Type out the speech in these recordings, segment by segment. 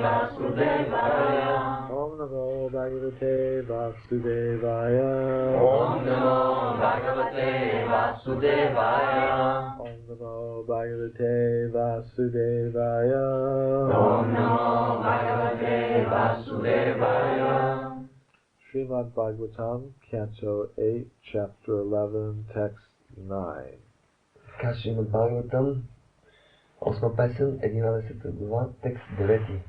Vasudevaya. Om Namo Bhagavate Vasudevaya. Om Namo Bhagavate Vasudevaya. Om Namo Bhagavate Vasudevaya. Om Namo Bhagavate Vasudevaya. Srimad Bhagavatam, Canto 8, Chapter 11, Text 9. Шримад Бхагаватам, 8 песен, 11 глава, текст 9.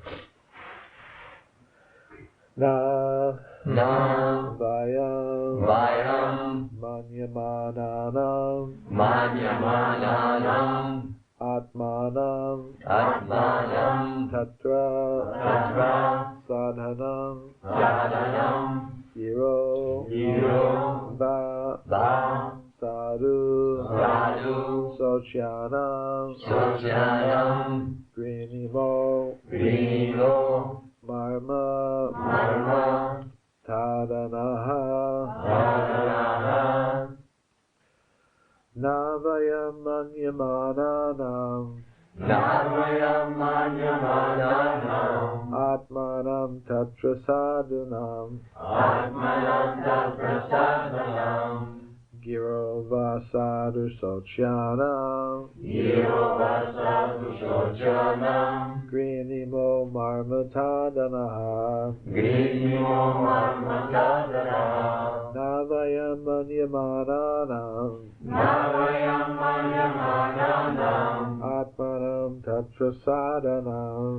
Vayam Manyamananam Atmanam Tatra Sadhanam Giro Va Sadhu Sochyanam Grinimo Marma Tadanaha Navayam Manyamananam Atmanam Tatra Sadhanam Giro Vasadu Sochyanam Grinimo Marmatadanaha Navayam Manyamananam Atmanam Tatra Sadhanam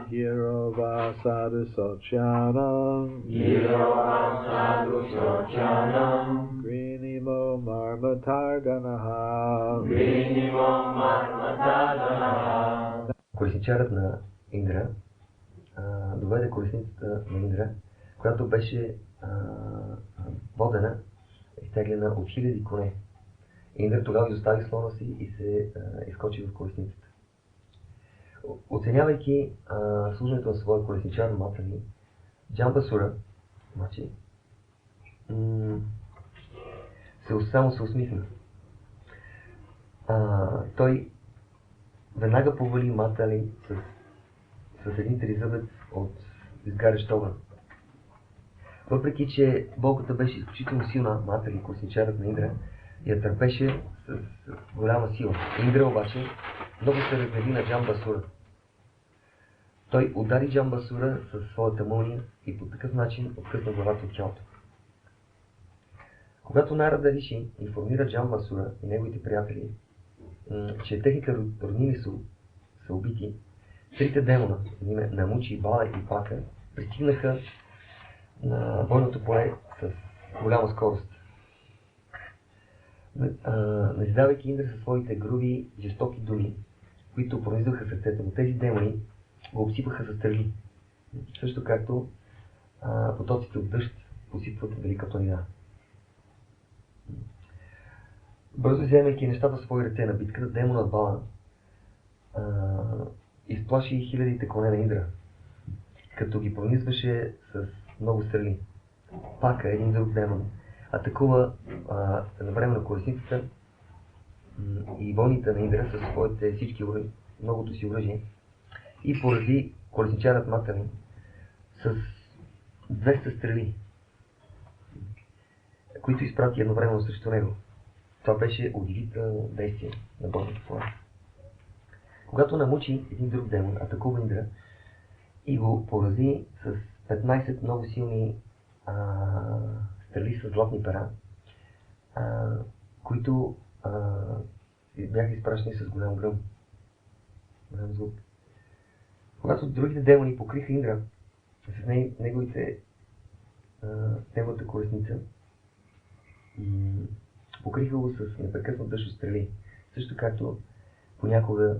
Giro Vasadu Sochyanam Grinimo Marmatardanaha. Колесничарът на Индра доведе колесницата на Индра, която беше водена, изтеглена от хиляди коне. Индра тогава изостави слона си и се изкочи в колесницата. Оценявайки служенето на своя колесничар Матали, Джамбасура, значи, само се усмихна. Той веднага повали Матали с един тризъбец от изгарящ огън. Въпреки че болката беше изключително силна, Матали, колесничарът на Индра, я търпеше с голяма сила. Индра обаче много се разгневи на Джамбасура. Той удари Джамбасура със своята молния и по такъв начин откъсна главата от тялото. Когато Нарада Риши информира Джамбасура и неговите приятели, че техните роднини са убити, трите демона, Намучи, Бала и Пака, пристигнаха на бойното поле с голяма скорост. Назидавайки Индра със своите груби, жестоки думи, които пронизваха сърцето му, тези демони го обсипаха със стрели, също както потоците от дъжд посипват велика планина. Бързо вземайки нещата в свои ръце на битката, демонът Бала изплаши хилядите коне на Индра, като ги пронизваше с много стрели. Пака, един друг демон, атакува едновременно колесницата и войните на Индра със своите многото си оръжие и порази колесничарът Матали с 200 стрели, които изпрати едновременно срещу него. Това беше удивително действие на бойното поле. Когато Намучи, един друг демон, атакува Индра и го порази с 15 много силни стрели с златни пера, които бяха изпращани с голям гръм, голям звук. Когато другите демони покриха Индра с неговата колесница, покриха го с непрекъснат дъжд от стрели, също както понякога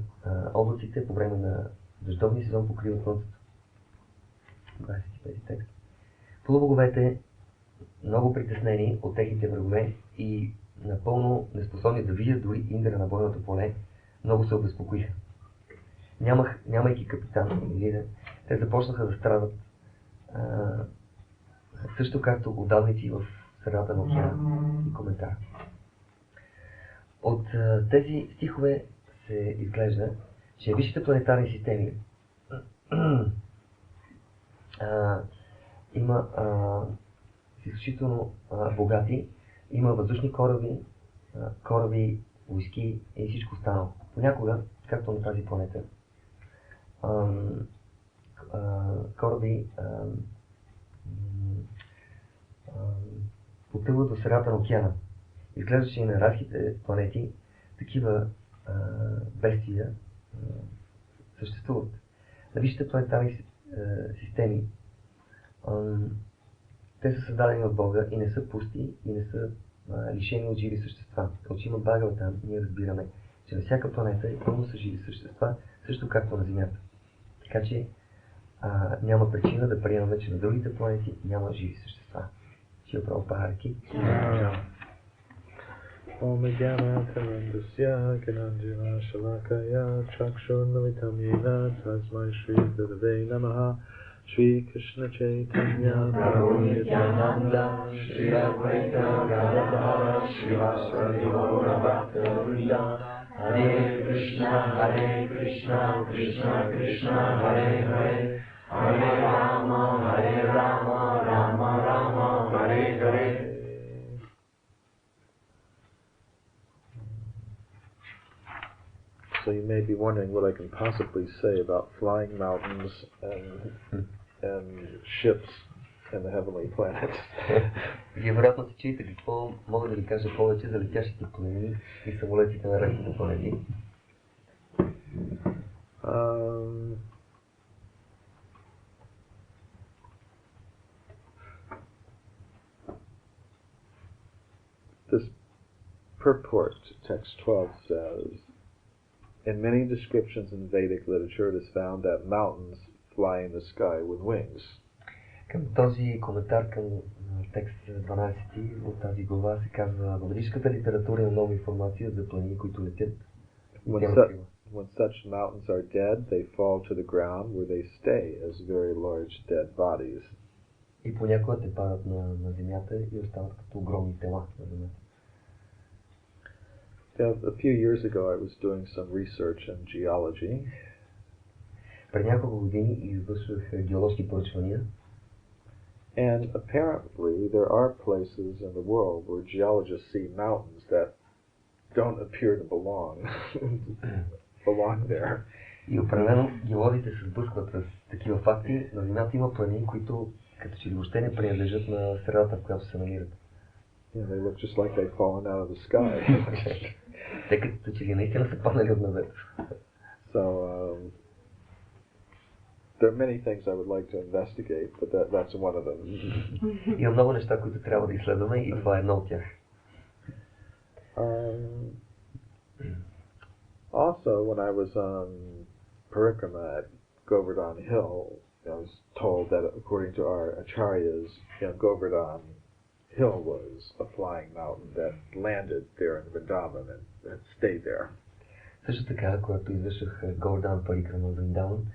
облаците по време на дъждовния сезон покриват слънцето. 25 текст. Полубоговете, много притеснени от техните врагове и напълно неспособни да видят дори Индра на бойното поле, много се обезпокоиха. Нямайки капитан или лидер, те започнаха да страдат, също както удавници в средата на океана. И коментар. От тези стихове се изглежда, че висшите планетарни системи има изключително богати, има въздушни кораби, войски и всичко останало. Понякога, както на тази планета, кораби потъват до средата на океана. Изглежда, че и на райските планети такива бестия съществуват. На висшите планетарни системи те са създадени от Бога и не са пусти и не са лишени от живи същества. От Шримад Бхагаватам ние разбираме, че на всяка планета е пълно с живи същества, също както на Земята. Така че няма причина да приемаме, че на другите планети няма живи същества. Шила Прабхупада. Om Jnana Tarandasya Gananjana Shalakaya Chakshurnumitam Yena Tasmai Shri Gurave Namaha Shri Krishna Chaitanya Prabhu Nityananda, Shri Advaita Gadadhara, Srivaswati Gaura Bhakta Vrinda, Hare Krishna, Krishna Krishna, Hare Hare, Hare Rama, Rama Rama, Hare Hare. So you may be wondering what I can possibly say about flying mountains and ships and the heavenly planets. Вие вероятно се чуете какво мога да ви кажа повече за летящите планини и самолетите на райските планети. This purport, text 12 says, in many descriptions in Vedic literature, it is found that mountains fly in the sky with wings. Към този коментар към текст 12 от тази глава се казва: в ведическата литература има много информация за планини, които летят. When such mountains are dead, they fall to the ground where they stay as very large dead bodies. И понякога те падат на земята и остават като огромни тела на земята. A few years ago, I was doing some research in geology. Преди няколко години извършвах геоложки проучвания. And apparently, there are places in the world where geologists see mountains that don't appear to belong there. И определено геолозите се сблъскват с такива факти. На земята има планини, които като че ли въобще не принадлежат на средата, в която се намират. Yeah, they look just like they've fallen out of the sky. Те като че ли наистина са паднали от небето. So, there are many things I would like to investigate, but that's one of them. Има много неща, които трябва да изследваме и това е едно от тях. Also, when I was on Parikrama at Govardhan Hill, I was told that according to our acharyas, Govardhan Hill was a flying mountain that landed there in Vrindavan and stayed there. Също така, когато извършвах Govardhan Parikrama в Вриндаван,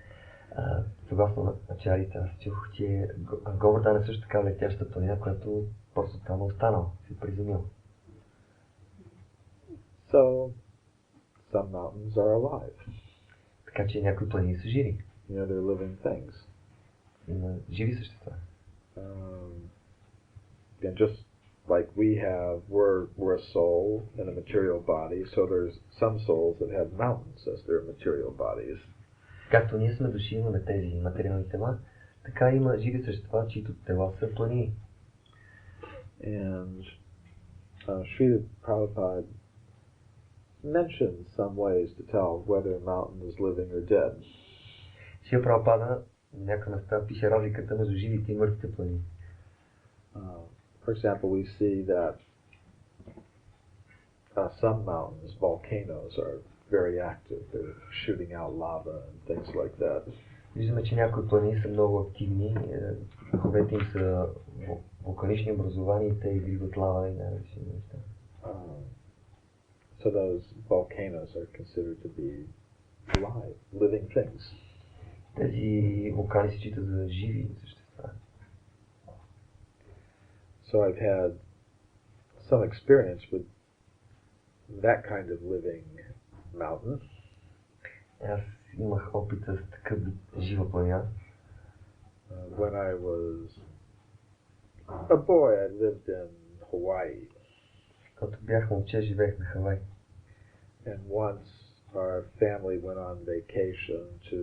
съгласно на ачарите, аз чух, че Govardhan е също така летяща планина, която просто там е останала, се приземила. So, some mountains are alive. Така че някои планини са живи. They're living things. Има живи същества. And just like we're a soul in a material body, so there's some souls that have mountains as their material bodies. Както ние сме души, имаме тези материални тела, така има живи същества, чието тела са планини. And Srila Prabhupada mentioned some ways to tell whether a mountain is living or dead. Шрила Прабхупада на някаква места пише разликата между живите и мъртвите планини. For example, we see that some mountains, volcanoes, are very active. They're shooting out lava and things like that. Виждаме, че някои планини са много активни, върховете им са вулканични образования и те изливат лава и най-различни неща. So those volcanoes are considered to be alive, living things. Тези вулкани се считат за живи същества. So I've had some experience with that kind of living mountain. Аз имах опит с такъв жива планина. When I was a boy, I lived in Hawaii. Като бях момче, живеех на Хавай. And once our family went on vacation to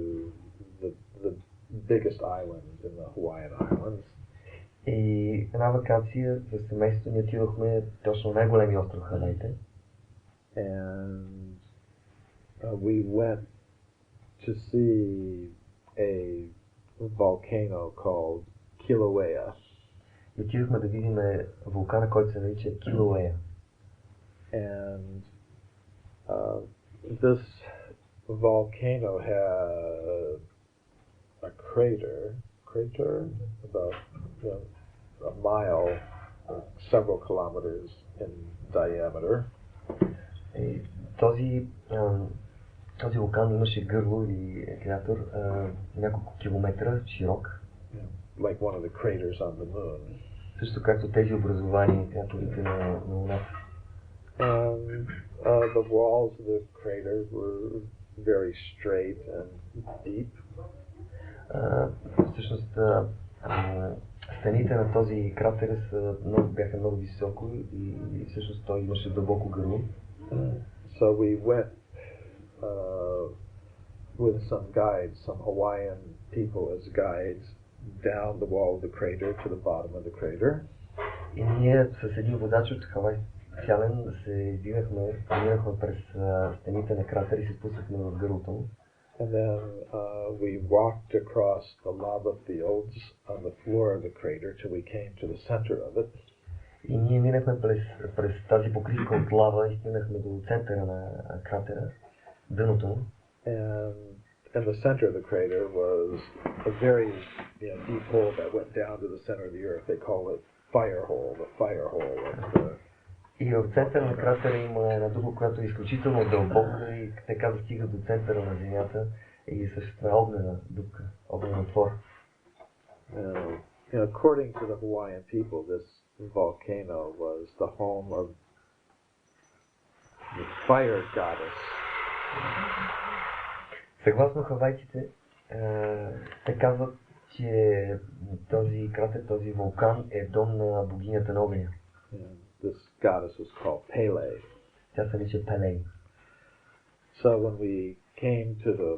the biggest islands in the Hawaiian Islands. И една вакансия за семейството ни отидохме точно на най-големия остров Хаваите. And we went to see a volcano called Kilauea. И отидохме да видим вулкана, който се нарича Килауея. And this volcano had a crater about a mile, several kilometers in diameter. И този вулкан имаше гърло или кратер няколко километра широк. Like one of the craters on the moon. Също както тези образования, кратерите на Луната. The walls of the crater were very straight and deep. Всъщност стените на този кратер бяха много високо и всъщност той имаше дълбоко гърло. So we went with some guides, some Hawaiian people as guides, down the wall of the crater to the bottom of the crater. И ние с един водач от Хавай специален се издигнахме, минахме през стените на кратер и се спуснахме в гърлото му. And then we walked across the lava fields on the floor of the crater till we came to the center of it. И ние минахме през тази покривка от лава и стигнахме до центъра на кратера, дъното му. And in the center of the crater was a very deep hole that went down to the center of the earth. They call it the fire hole. И в центъра на кратера има една дупка, която е изключително дълбока и така да стига до центъра на Земята и съществува огнена дупка, огнен отвор. According to the Hawaiian people, this volcano was the home of the fire goddess. Съгласно хавайците, те казват, че този кратер, този вулкан е дом на богинята на огъня. This goddess was called Pele. Тя се нарича Пелей. So when we came to the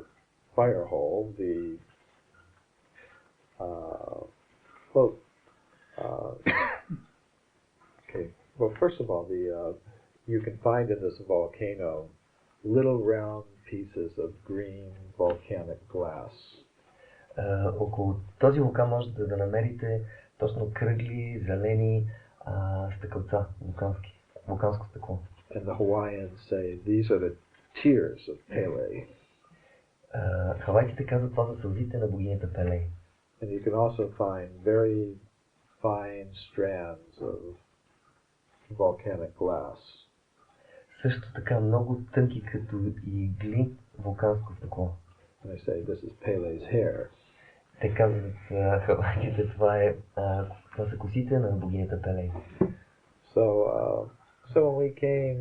fire hole, well, first of all, you can find in this volcano little round pieces of green volcanic glass. Около този вулкан можете да намерите точно кръгли, зелени стъкълца, вулканско стъкло. And the Hawaiians say these are the tears of Pele. Хавайците казват, това са сълзите на богинята Пелей. And you can also find very fine strands of volcanic glass. Също така много тънки като игли вулканско стъкло. And they say this is Pele's hair. Те казват хавайците, това са косите на богинята Пелей. So when we came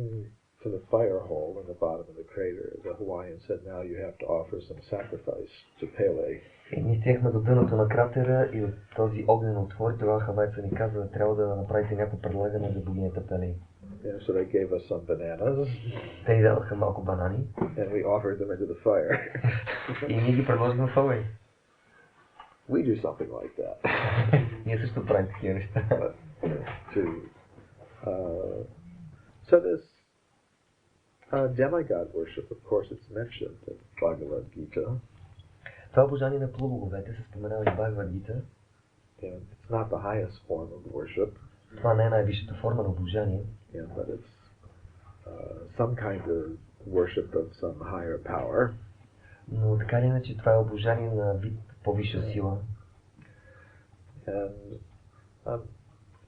to the fire hole in the bottom of the crater, the Hawaiian said, now you have to offer some sacrifice to Pele. И ние стигнахме до дъното на кратера и от този огнен отвор, тогава хавайца ни каза, трябва да направите някакво предлагане за богинята Пелей. Yeah, so they gave us some bananas. Те ни дадоха малко банани. And we offered them into the fire. И ние ги предложихме в огън. We do something like that. Ние също правим такива неща. So this demigod worship, of course, it's mentioned in Bhagavad Gita. Това обожание на полубоговете се споменава и в Бхагавад Гита. And it's not the highest form of worship. Това не е най-висшата форма на обожание. Yeah, but it's some kind of worship of some higher power. Но така или иначе това е обожание на вид по-висша сила. And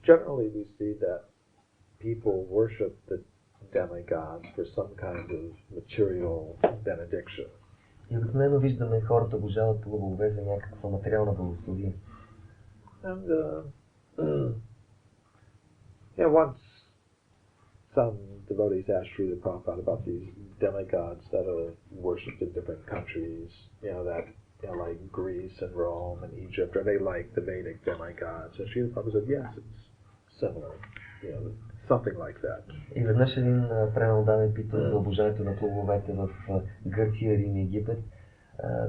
generally we see that people worship the demigods for some kind of material benediction. И обикновено виждаме хората обожават полубогове за някаква материална благословие. And once some devotees asked Srila Prabhupada about these demigods that are worshipped in different countries, that, like Greece and Rome and Egypt, are they like the Vedic demigods? And Srila Prabhupada said, yes, it's similar, something like that. И веднъж един предан даме пита за обожанието на плуговете в Гърция, Рим и Египет,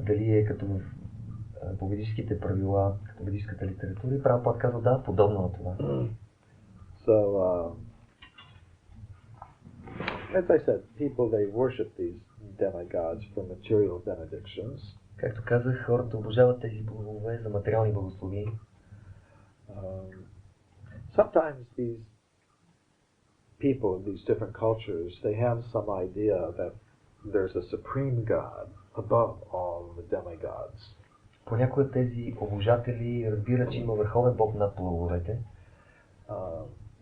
дали е като по ведическите правила, като ведическата литература, и Прабхупад казва, да, подобно на това. So, as I said, people, they worship these demigods for material benedictions. Както казах, хората обожават тези богове за материални благословения. Sometimes these people in these different cultures, they have some idea that there's a supreme God above all the demigods. Понякога тези обожатели разбират, че има върховен Бог над боговете.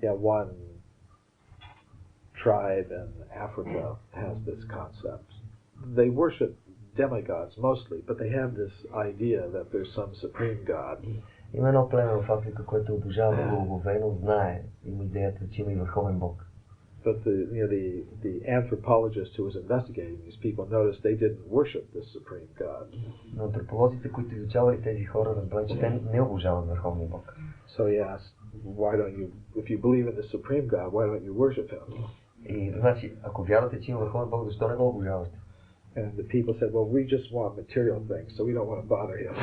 One tribe in Africa has this concept. They worship demigods mostly, but they have this idea that there's some supreme God. Има едно племе в Африка, което обожава богове, но знае, има идеята, че има и върховен Бог. But the anthropologist who was investigating these people noticed they didn't worship this supreme God. Но антрополозите, които изучавали тези хора, разбрали, че те не обожават върховния Бог. So he asked, why don't you, if you believe in the supreme God, why don't you worship him? И значи, ако вярвате, че има върховен Бог, защо не го обожавате? And the people said, well, we just want material things, so we don't want to bother him.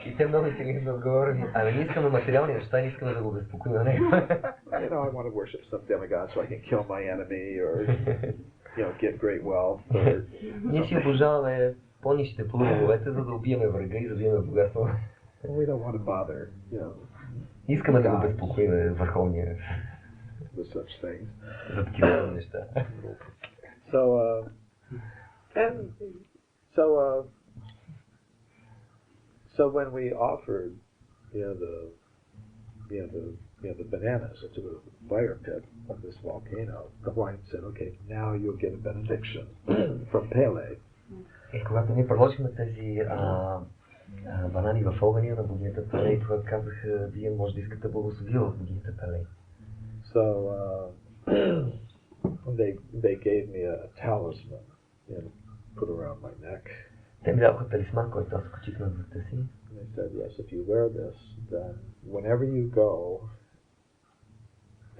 И те много интелигентно отговорили, ами ние искаме материални неща и не искаме да го безпокоим. I want to worship some demigod so I can kill my enemy or, get great wealth. Or ние си обожаваме по-нищите плуговете, за да убиеме врага и за да имаме богатство. We don't want to bother, искаме да го безпокоим върховния. With such things. За такива неща. So when we offered, the bananas into the fire pit of this volcano, the wife said, "Okay, now you'll get a benediction from Pele." И когато ние предложихме тези банани в огъня на богинята Пеле, и тогава казаха, вие може да искате благословие от богинята Пеле. So they gave me a talisman, put around my neck. Те ми дадоха талисман, който аз качих на врата си. They said, yes, if you wear this, then whenever you go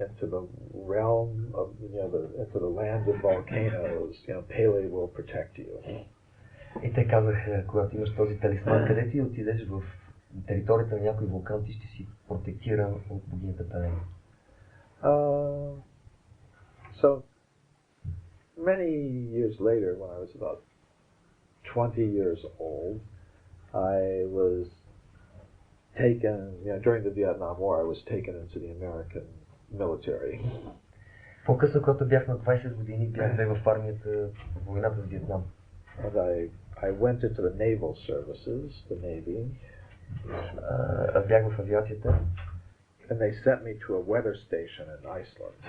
into the realm of, into the land of volcanoes, Pele will protect you. И те казаха, когато имаш този талисман, къде ти отидеш в територията на някой вулкан, ти ще си протектиран от богинята Пеле. So many years later, when I was about 20 years old, I was taken, during the Vietnam War, I was taken into the American military. По-късно, когато бях на 20 години, бях в армията в войната с Виетнам. And I went into the naval services, the Navy. Аз бях в авиацията. And they sent me to a weather station in Iceland.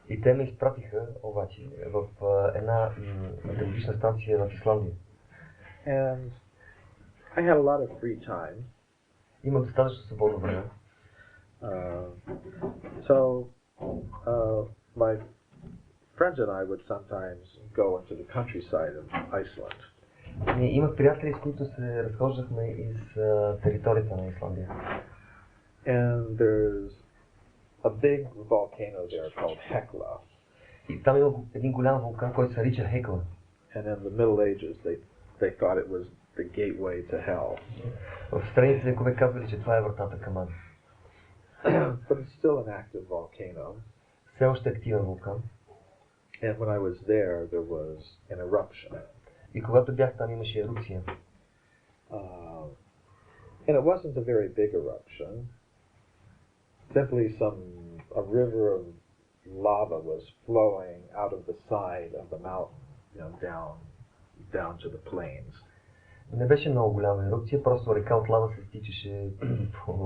И те ме изпратиха обаче в една метеорологична станция в Исландия. And I had a lot of free time. Имах достатъчно свободно време. So my friends and I would sometimes go into the countryside of Iceland. Имах приятели, с които се разхождахме из територията на Исландия. And there's a big volcano there called Hekla. И там има един голям вулкан, който се нарича Хекла. And in the Middle Ages they thought it was the gateway to hell. В средните векове казвали, че това е вратата към ад. But it's still an active volcano. Все още активен вулкан. And when I was there was an eruption. И когато бях там, имаше ерупция. And it wasn't a very big eruption. Simply a river of lava was flowing out of the side of the mountain, down to the plains. Не беше много голяма ерупция, просто река от лава се стичаше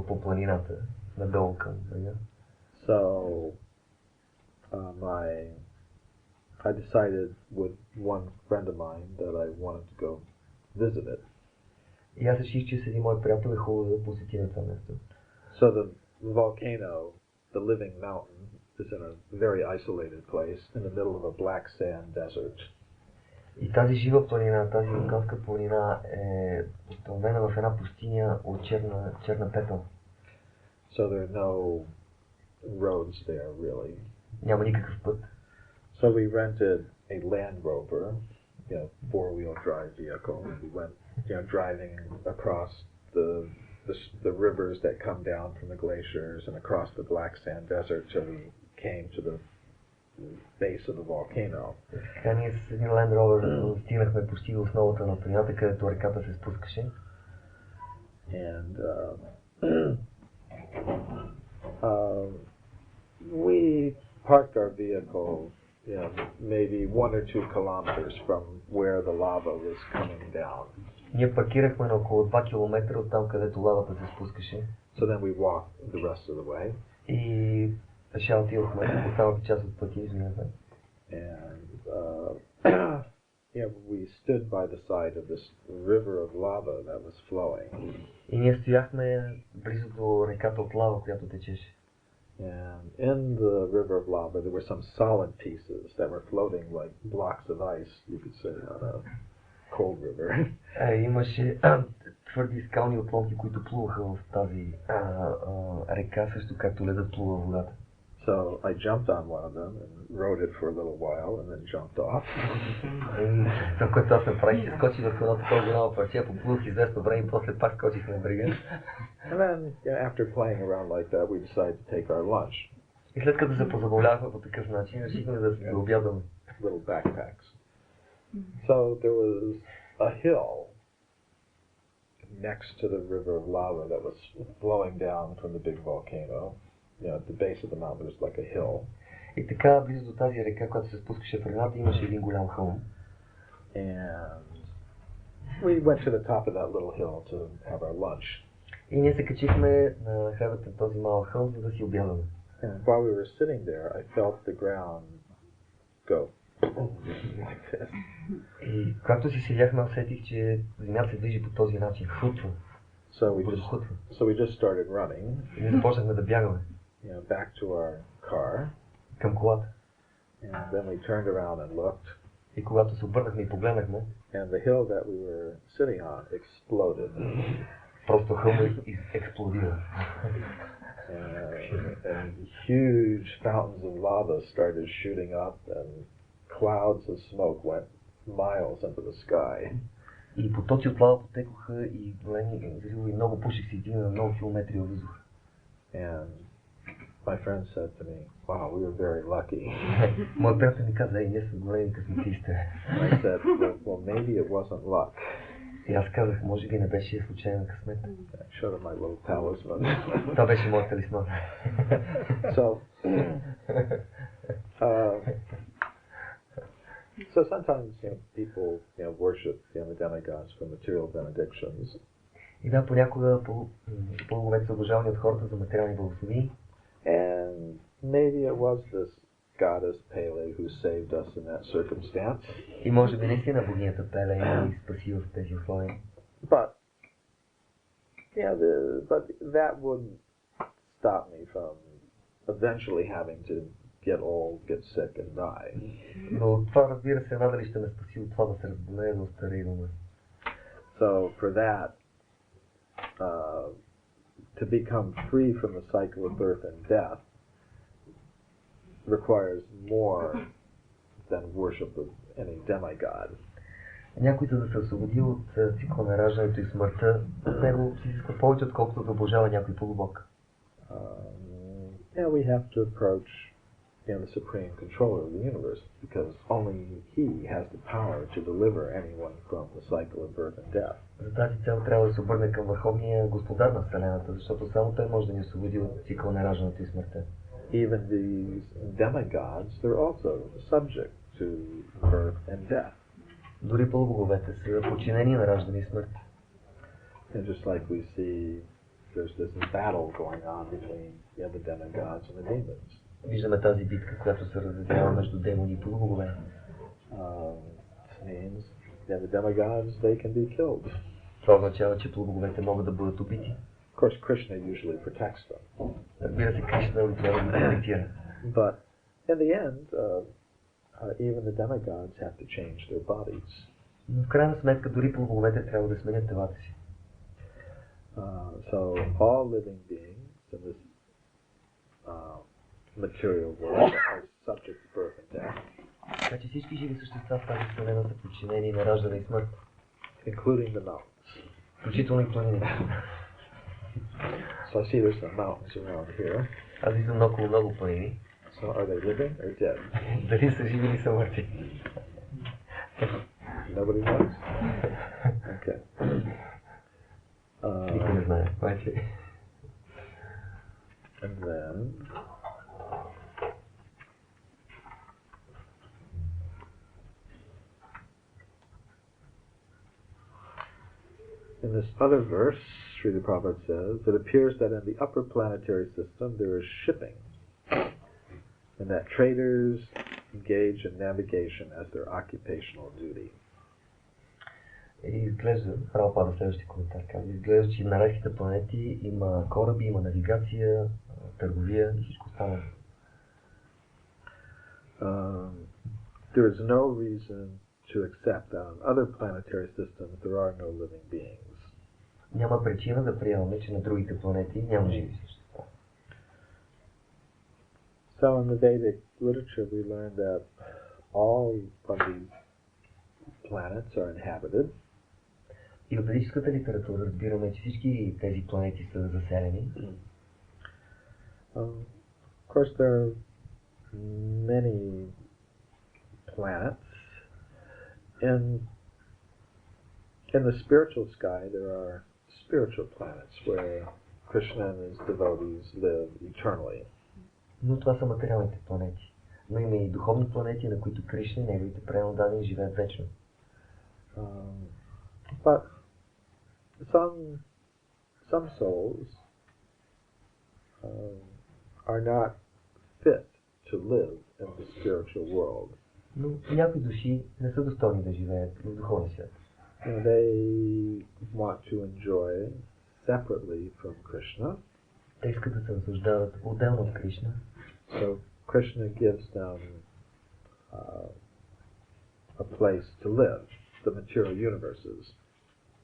по планината, надолу към брега. So I decided with one friend of mine that I wanted to go visit it. И аз реших, че с един мой приятел е хубаво да посетим това място. So the volcano, the living mountain, is in a very isolated place in the middle of a black sand desert. И тази жива планина, тази вулканска планина е установена в една пустиня от черна пепел. So there are no roads there really. Няма никакъв път. So we rented a Land Rover, four-wheel drive vehicle. We went, driving across the rivers that come down from the glaciers and across the black sand desert till we came to the base of the volcano. Така ние с един Land Rover стигнахме почти до основата на планината, където реката се спускаше. And we parked our vehicle, maybe 1 or 2 kilometers from where the lava was coming down. Ние паркирахме на около 2 км от там, където лавата се спускаше. So then we walked the rest of the way. И пеша отидохме, останалата част от пътя изминахме. And we stood by the side of this river of lava that was flowing. И ние стояхме близо до реката от лава, която течеше. And in the river of lava there were some solid pieces that were floating like blocks of ice, you could say, on a cold river. Имаше твърди скални отломки, които плуваха в тази река, също както ледът плува в водата. So I jumped on one of them and rode it for a little while and then jumped off. Това, което аз направих, скочих върху едно такова голямо парче, поплувах известно време и после пак скочих на брега. And then, after playing around like that, we decided to take our lunch. И след като се позабавлявахме по такъв начин, решихме да обядваме. Little backpacks. So there was a hill next to the river of lava that was flowing down from the big volcano. At the base of the mountain there was like a hill. И така, близо до тази река, която се спускаше в редната, имаше един голям хълм. And we went to the top of that little hill to have our lunch. И ние се качихме на хребета на този малък хълм, за да си обядваме. And while we were sitting there, I felt the ground go like this. И когато си седяхме, усетих, че земята се движи по този начин, хрутва. So we just started running. И ние започнахме да бягаме. Back to our car. Към колата. And then we turned around and looked. И когато се обърнахме и погледнахме, and the hill that we were sitting on exploded. Просто хълмът експлодира. And huge fountains of lava started shooting up and clouds of smoke went miles into the sky. И потоци от лава потекоха и големи взриви, много пушек се издигна на много километри във въздуха. And my friend said to me, "Wow, we were very lucky." Моят приятел ми каза, ние сме големи късмети сте. I said, well, maybe it wasn't luck. И аз казах, може би не беше случайен късмет. I showed him my little talisman. Това беше моят талисман. So sometimes people worship the demigods for material benedictions. И да, понякога полуговете са обожавани от хората за материални благословии. And maybe it was this goddess Pele who saved us in that circumstance. И може би наистина богинята Пеле ни спаси в тези условия. But that wouldn't stop me from eventually having to get old, get sick and die. Но това, разбира се, надали ще ме спаси от това да се разболея, да остаря и да умра. So for that, to become free from the cycle of birth and death requires more than worship of any demigod. Някой, за да се освободи от цикъла на раждането и смъртта, от него се изисква повече, отколкото да обожава някой по-глубок. We have to approach the supreme controller of the universe, because only he has the power to deliver anyone from the cycle of birth and death. За тази цел трябва да се обърне към върховния господар на Вселената, защото само той може да ни освободи от цикъла на раждането и смъртта. Even these demigods, they're also subject to birth and death. Дори полубоговете са подчинени на раждане и смърт. And just like we see, there's this battle going on between the demigods and the demons. Виждаме тази битка, която се разразява между демони и полубогове. This means the demigods, they can be killed. Това означава, че полубоговете могат да бъдат убити. Of course, Krishna usually protects them. Разбира се, Кришна обикновено ги протектира. But in the end, even the demigods have to change their bodies. Но в крайна сметка дори боговете трябва да сменят телата си. So all living beings in this material world are subject to birth and death. Така че всички живи същества в тази вселена са подчинени на раждане и смърт. Including the mountains. Включително и планините. So I see there's some mountains around here. Аз виждам много планини. So are they living or dead? Дали са живи или са мъртви? Nobody knows? Okay. Никой не знае. And then in this other verse, Srila Prabhupada says, it appears that in the upper planetary system there is shipping, and that traders engage in navigation as their occupational duty. И изглежда, Прабхупада следващия коментар казва, изглежда, че на райските планети има кораби, има навигация, търговия и всичко останало. There is no reason to accept that on other planetary systems there are no living beings. Няма причина да приемаме, че на другите планети няма живи същества. So in the Vedic literature we learn that all of these planets are inhabited. И от ведическата литература разбираме, че всички тези планети са заселени. Of course there are many planets. In the spiritual sky there are spiritual planets where Krishna and his devotees live eternally. Но това са материалните планети. Но има и духовни планети, на които Кришна и неговите преданни живеят вечно. But some souls are not fit to live in the spiritual world. Но някои души не са достойни да живеят в духовния свят. They want to enjoy separately from Krishna. Те искат да се наслаждават отделно от Кришна. So Krishna gives them a place to live, the material universes.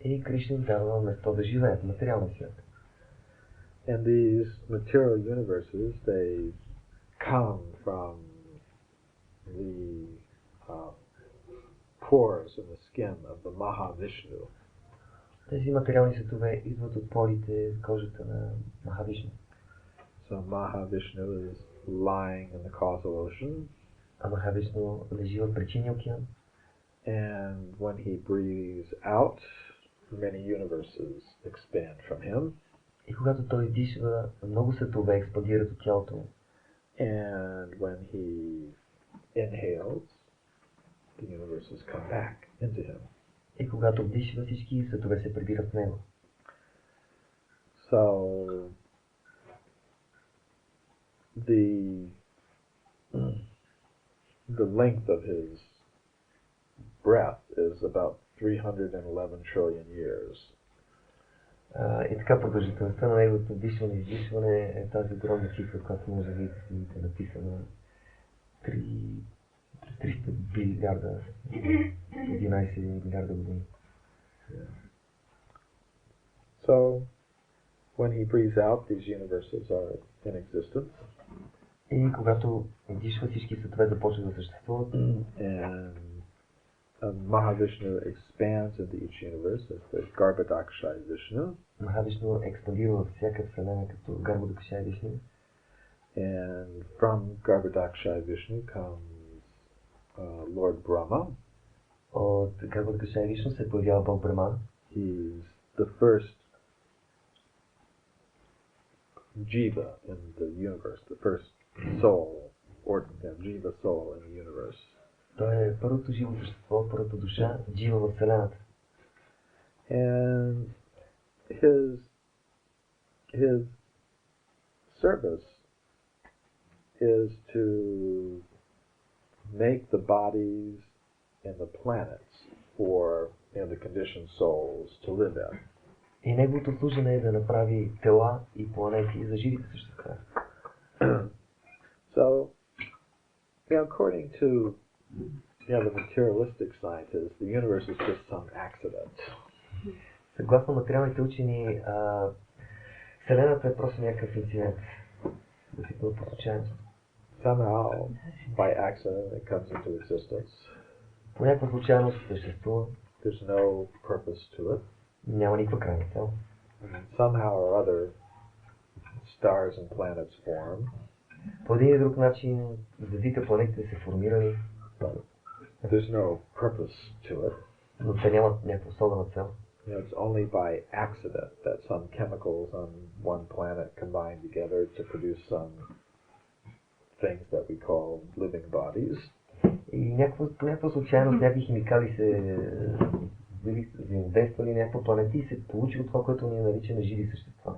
И Кришна им дава место да живеят в материалния свят. And these material universes, they come from the pores in the skin of the Mahavishnu. Тези материални светове идват от порите в кожата на Махавишну. So Mahavishnu is lying in the causal ocean. А Махавишну лежи в причинния океан. And when he breathes out, many universes expand from him. И когато той издишва, много светове експандират от тялото му. And when he inhales, the universes come back into him. И когато вдишва, всички светове се прибират в него. So the length of his breath is about 311 trillion years. И така продължителността на неговото вдишване и издишване е тази огромна цифра, която може да видите написана 300 билиарда, 11 милиарда години. So when he breathes out, these universes are in existence. И когато издишва, всички светове започват да съществуват. And Mahavishnu expands into each universe as the Garbhodakshaya Vishnu. Махавишну експандира във всяка вселена като Гарбhodakshaya Vishnu. And from Garbhodakshaya Vishnu comes Lord Brahma. От Гарбhodakshaya Vishnu се появява Бог Брахма. He's the first jiva in the universe, the first soul, or jiva soul in the universe. Той е първото живо същество, първата душа, джива във вселената. And his service is to make the bodies and the planets for the conditioned souls to live in. И неговото служене е да направи тела и планети за живите същества. So according to the materialistic scientists, the universe is just some accident. Съгласно материалните учени, Вселената е просто някакъв инцидент. Възникнал по случайност. Somehow, by accident, it comes into existence. По някаква случайност съществува. There's no purpose to it. Няма никаква крайна цел. Somehow or other, stars and planets form. По един или друг начин, звездите, планетите се формирали. But there's no purpose to it. Но те нямат някаква особена цел. It's only by accident that some chemicals on one planet combine together to produce some things that we call living bodies. И някаква случайност, някакви химикали се взаимодействали, някаква планети и се получило това, което ние наричаме живи същества.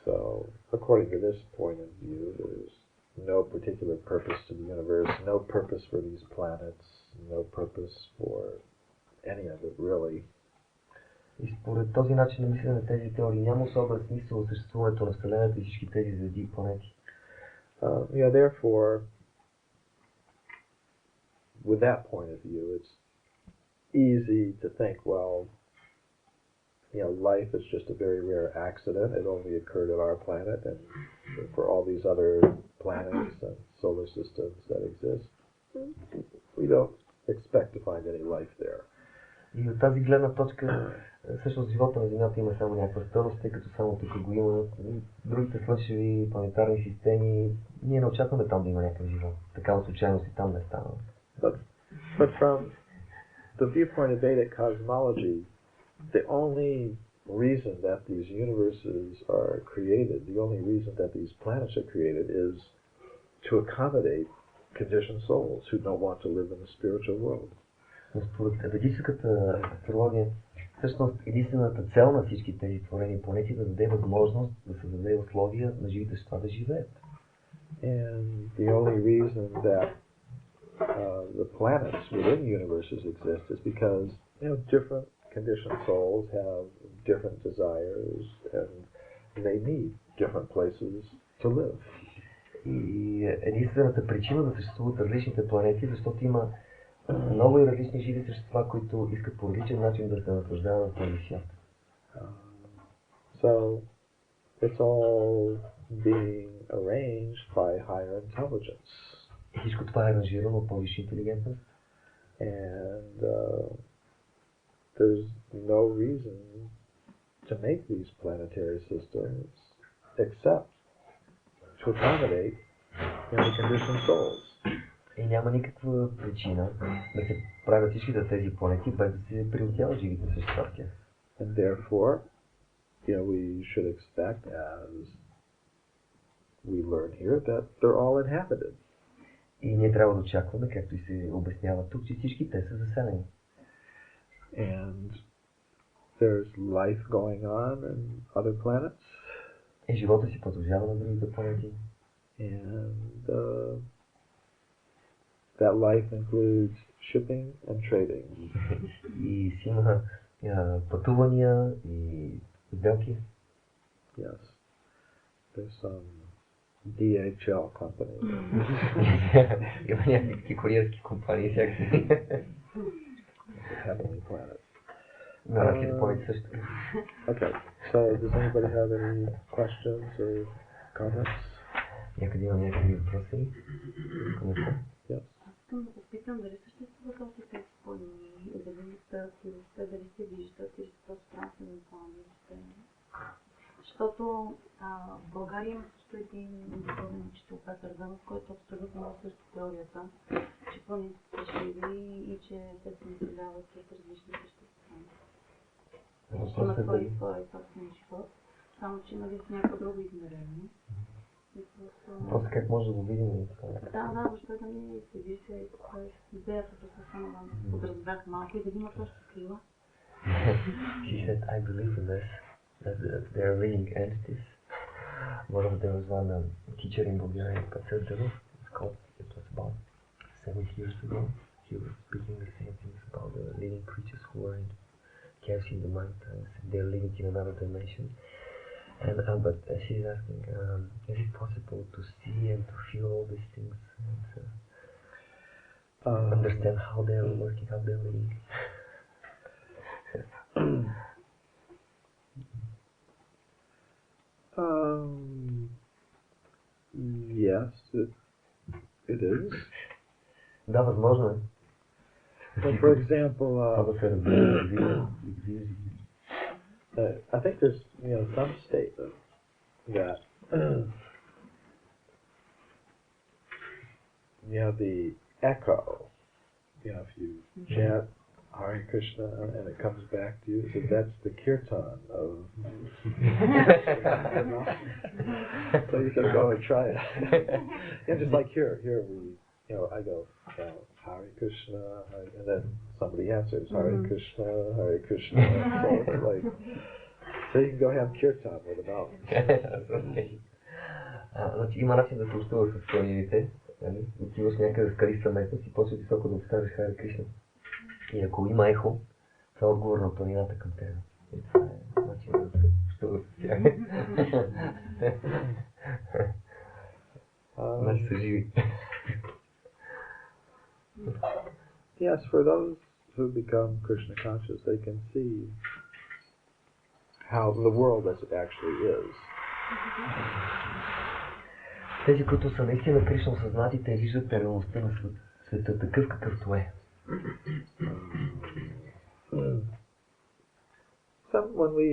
So, according to this point of view, there's no particular purpose to the universe, no purpose for these planets, no purpose for any of it, really. И според този начин на мислене на тези теории няма особен смисъл от съществуването на Вселената и всички тези звезди и планети. Therefore, with that point of view, it's easy to think, well, life is just a very rare accident. It only occurred on our planet, and for all these other planets and solar systems that exist, we don't expect to find any life there. И от тази гледна точка, всъщност живота на Земята има само някаква стойност, тъй като само тук го има. Другите слънчеви планетарни системи, ние не очакваме там да има някакъв живот. Такава случайност и там не става. But from the viewpoint of Vedic cosmology, the only reason that these universes are created, the only reason that these planets are created is to accommodate conditioned souls who don't want to live in the spiritual world. Но според ведическата астрология, всъщност единствената цел на всички тези творени планети е да даде възможност, да създаде условия на живите същества да живеят. And the only reason that the planets within universes exist is because different conditioned souls have different desires and they need different places to live. И единствената причина да съществуват различните планети, защото има много и различни живи същества, които искат по различен начин да се наслаждават в този свят. So it's all being arranged by higher intelligence. И всичко това е аранжирано от по-висша интелигентност. And there's no reason to make these planetary systems except to accommodate the conditioned souls. И няма никаква причина да се правят всичките тези планети, без да се приютяват живите същества в тях. And therefore, we should expect, as we learn here, that they're all inhabited. И ние трябва да очакваме, както и се обяснява тук, че всички те са заселени. And there's life going on in other planets. И живота си продължава на другите планети. And that life includes shipping and trading. И си има пътувания и сделки. Yes. There's some DHL company. Има някакви куриерски компании всякакви. Heavenly planet. На арабските планети също. Okay. So does anybody have any questions or comments? Някъде има някакви въпроси? Yes. Искам да попитам дали съществуват още тези планини, дали са силите, дали се виждат или са просто трансцендентални системи. Защото в България има също един духовен учител Петър Дънов, който абсолютно има също теорията, че планините са живи и че те се населяват с различни същества. Има свои собствен живот, само че нали в някакво друго измерение. Просто как може да го видим? Да, защото ми се вижда и това е идеята, просто само да подразбрах малко и да има също крила. She said, I believe in this, that there are living entities. One of them was one teacher in Bulgaria, Peter Dănov. It was about 7 years ago. He was speaking the same things about the living creatures who are in caves in the mountains. They're living in another dimension. And but she's asking, is it possible to see and to feel all these things? And, understand how they are working, how they are living. Yes, it is. Да, възможно е. But for example, I think there's some statement that you have the echo. If you chant Hare Krishna and it comes back to you, so that's the kirtan of. So you can go and try it. Just like here we, I go Hare Krishna, and then somebody answers Hare Krishna, Hare Krishna. So it's like, so you can go have kirtan with a mouth. Значи има начин да се общуваш с планините. Отиваш някъде в скалиста местност и почваш високо да обставиш Харе Кришна. И ако има ехо, това е отговор на планината към теб. И това е начин да се общуваш с тях. Значи са живи. Yes, for those who become Krishna conscious, they can see how the world as it actually is. Тези, които са наистина Кришна осъзнати, те виждат реалността на света такъв какъвто е. When we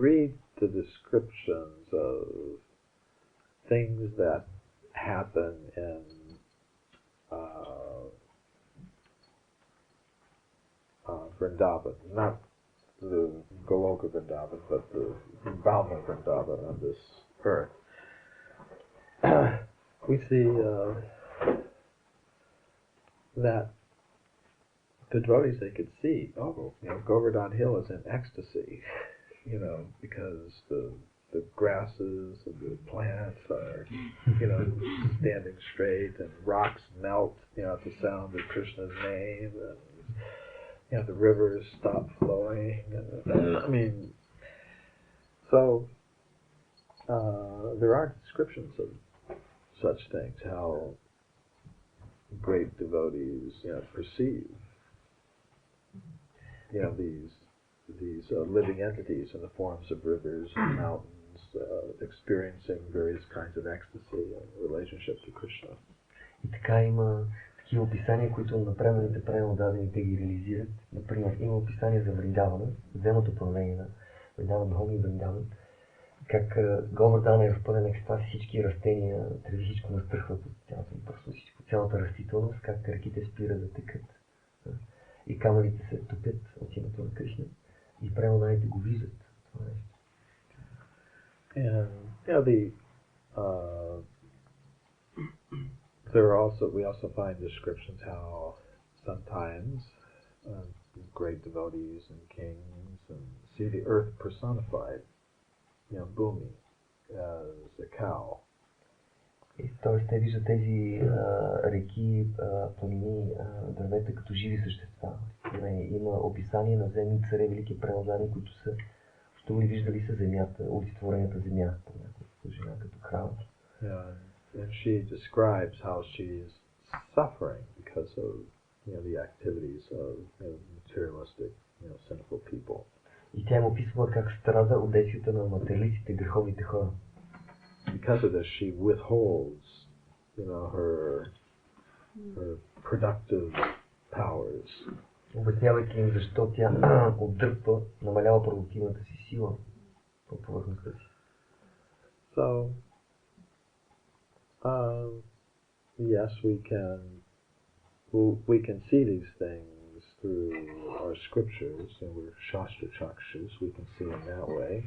read the descriptions of things that happen in Vrindavan, not the Goloka Vrindavan, but the Brahma Vrindavan on this earth, we see that the devotees, they could see, Govardhan Hill is in ecstasy, because the grasses and the plants are, standing straight, and rocks melt, at the sound of Krishna's name, and the rivers stop flowing. So there are descriptions of such things, how great devotees, perceive, these living entities in the forms of rivers and mountains, experiencing various kinds of ecstasy and relationship to Krishna. И така има такива описания, които направените правилно дадените ги реализират. Например, има описание за Вриндавана, земното проявление на Вриндаван, Бхоми Вриндаван, как Говардан е в пълен екстаз, всички растения, треви, всичко настръхват от цялата просто всичко, цялата растителност, как реките спират да текат и камъните се топят от името на Кришна и преmodaните го виждат това нещо. We also find descriptions how sometimes great devotees and kings see the earth personified, Bhumi, as a cow. Тоест те виждат тези реки, планини, дървета като живи същества. Има описание на земни царе, велики преодани, които са щували виждали са земята, олицетворената земя, жена като крава. And she describes how she's suffering because of the activities of materialistic, sinful people. И тя им описва как страда от действията на материалистите, греховните хора. Because of this, she withholds, her productive powers. Обяснявайки им защо тя отдръпва, намалява продуктивната си сила по повърхността си. So, yes, we can see these things through our scriptures, and we're Shastra Chakshus, we can see them that way.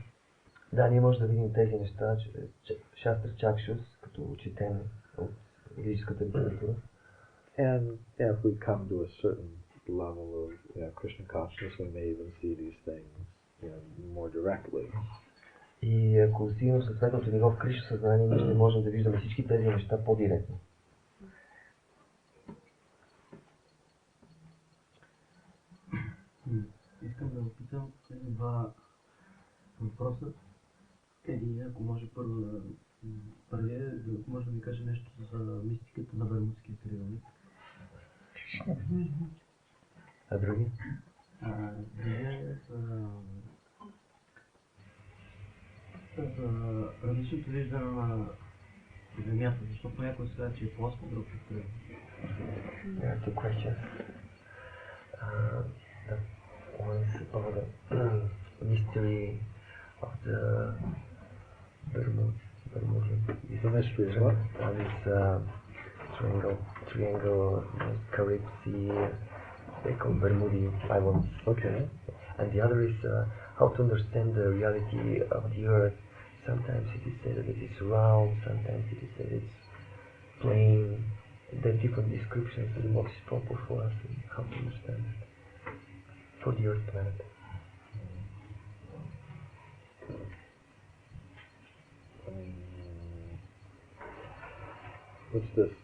Да, ние можем да видим тези неща, Шастра Чакшус, като четем от ведическата литература. And if we come to a certain level of Krishna consciousness, we may even see these things more directly. И ако стигнем съответното ниво в Кришна съзнание, ние ще можем да виждаме всички тези неща по-директно. Искам да опитам тези два въпроса. Или ако може първо да Първи, може да ми каже нещо за мистиката на Бермудския триъгълник. А други? Другия за различното виждане на Земята, защото някой сега, че е плоска, друг е кръг. There are two questions. One is about the mystery of the Bermudian. The mystery of what? This triangle, Caribbean Sea, they call Bermudian Islands. Okay. And the other is how to understand the reality of the Earth. Sometimes it is said that it is round, sometimes it is said it's plane. There are different descriptions that the most is proper for us and how to understand it for the Earth planet. What's this?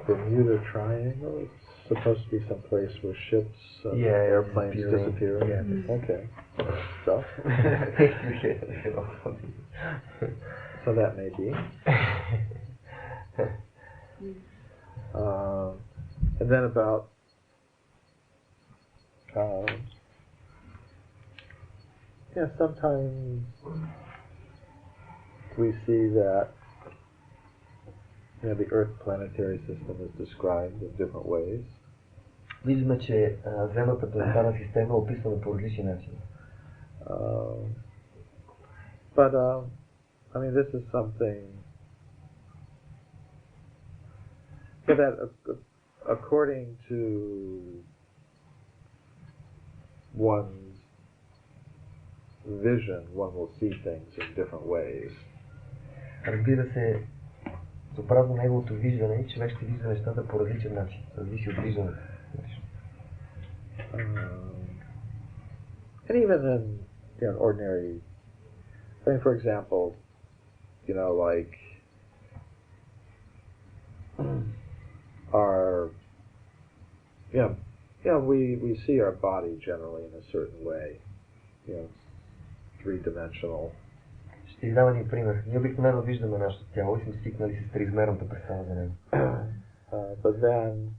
Bermuda Triangle? It's supposed to be some place where ships, airplanes disappear. Yeah. Okay. So? So that may be. And then about sometimes we see that the Earth planetary system is described in different ways. Виждаме, че земната планетарна система е описана по различни начини. But I mean, this is something that according to one's vision, one will see things in different ways. Разбира се, съобразно неговото виждане, човек ще вижда нещата по различен начин. Зависи от виждането. And even in ordinary, I mean, for example, like our, we see our body generally in a certain way, three-dimensional. Ще ви дам един пример. Ние обикновено виждаме нашето тяло и сме свикнали с триизмерната представа за него. But then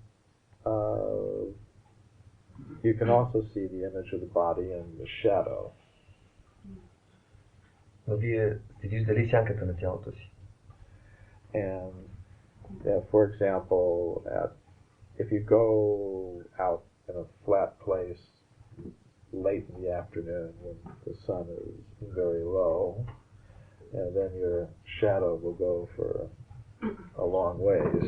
you can also see the image of the body and the shadow. Но вие сте виждали сянката на тялото си. And for example, if you go out in a flat place late in the afternoon when the sun is very low, and then your shadow will go for a long ways.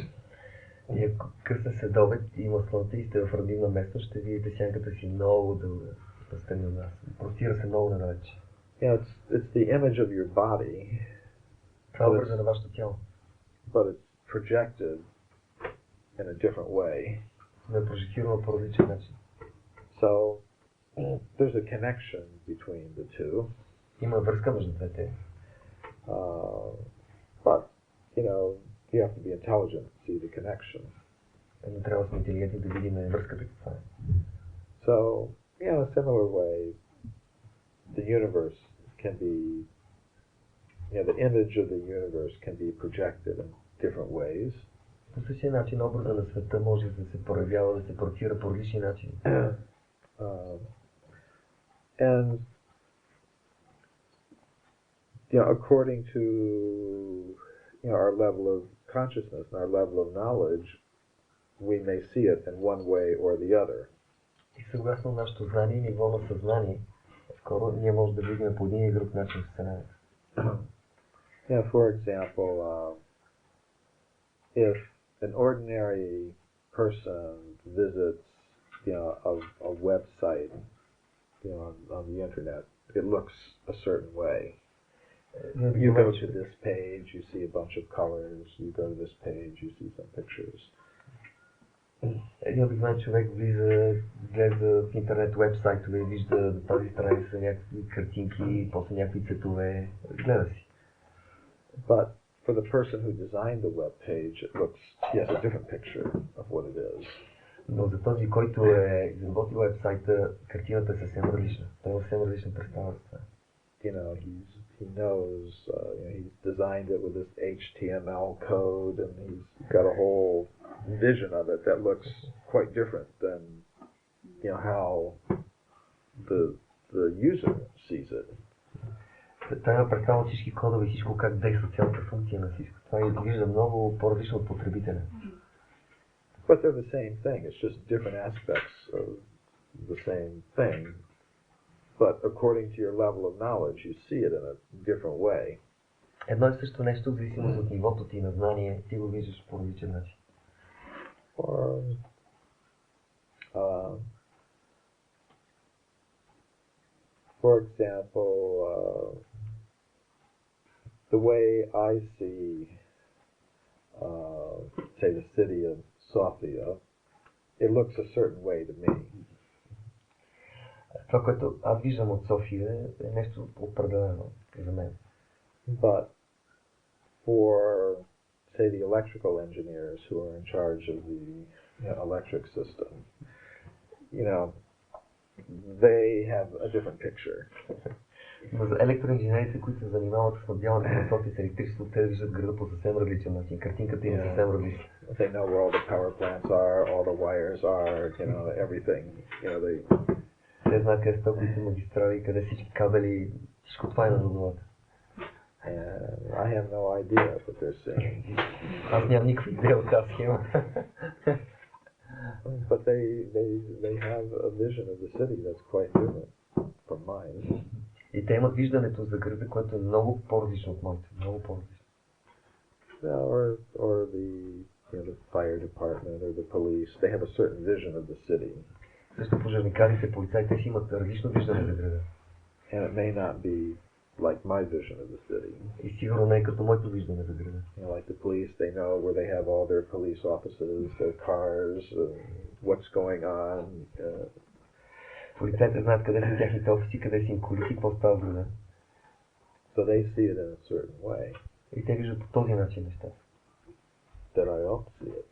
И ако късно следобед има слънце и сте в равнинна местност, ще видите сянката си много дълга, разстояние от нас. Простира се много надалече. It's the image of your body. Това е образа на вашето тяло. But it's projected in a different way. Но е прожектирано по различен начин. So there's a connection between the two. Има връзка между двете. But you have to be intelligent to see the connection. Но трябва да сме интелигентни да видим връзката каква е. So, in a similar way, the universe can be, the image of the universe can be projected in different ways. По същия начин образа на света може да се проявява, да се проектира по различни начини. And according to our level of consciousness and our level of knowledge, we may see it in one way or the other. И съгласно нашето знание и ниво на съзнание, скоро ние може да видим по един и друг начин в сценарията. For example, if an ordinary person visits, a website, on the internet, it looks a certain way. You go to this page, you see a bunch of colors. You go to this page, you see some pictures. Един обикновен човек влиза, гледа в интернет уебсайтове и вижда на тази страница някакви картинки, после някакви цветове, гледа си. But for the person who designed the web page, he has a different picture of what it is. Но за този, който е изработил уебсайта, картината е съвсем различна. Той има съвсем различна представа за това. he knows, he's designed it with this HTML code, and he's got a whole vision of it that looks quite different than, how the user sees it. Той има представа от всички кодове, всичко как действа цялата функция на всичко. Това изглежда много по-различно от потребителя. But they're the same thing. It's just different aspects of the same thing. But according to your level of knowledge, you see it in a different way. Едно и също нещо, в зависимост от нивото ти на знание, ти го виждаш по различен начин. For example, the way I see, say, the city of Sofia, it looks a certain way to me. Това, което аз виждам от София, е нещо определено за мен. But for, say, the electrical engineers who are in charge of the electric system, they have a different picture. Но за електроинженерите, които се занимават с снабдяването на София с електричество, те виждат града по съвсем различен начин. Картинката им е съвсем различна. They know where all the power plants are, all the wires are, everything. Те знаят къде са токовите магистрали, къде всички кабели, всичко това е на главата. I have no idea what they're saying. Аз нямам никаква идея от тази схема. But they have a vision of the city that's quite different from mine. И те имат виждането за града, което е много по-различно от моето, много по-различно. Or the fire department or the police, they have a certain vision of the city. Също пожарникарите, полицайите си имат различно виждане за града. And it may not be like my vision of the city. И сигурно не е като моето виждане за града. Like the police, they know where they have all their police offices, their cars, what's going on. Полицайите знаят къде са тяхните офиси, къде са им колите, какво става в града. So they see it in a certain way. И те виждат по този начин нещата. That I don't see it.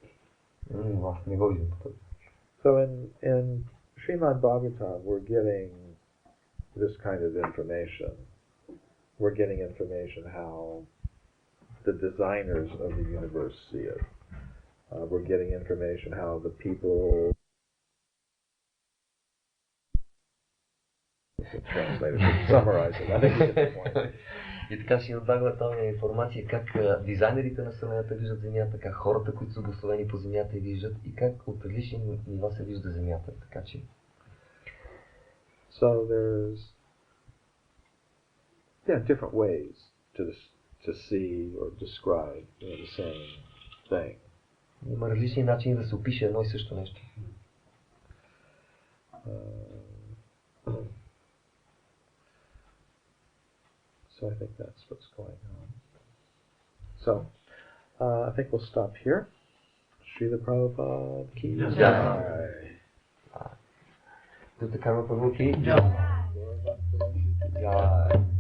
Аз не го виждам по този. So in Srimad Bhagavatam, we're getting this kind of information. We're getting information how the designers of the universe see it. We're getting information how the people translated summarize it. I think we get the point. И така ще отбагва тази информация как дизайнерите на Вселената виждат Земята, как хората, които са благословени по Земята, виждат и как от различни нива се вижда Земята. Така че... So there's different ways to see or describe the same thing. Има различни начини да се опише едно и също нещо. So I think that's what's going on. So I think we'll stop here. Srila Prabhupada ki jai. Druta Karma Prabhu ki Jai. jai.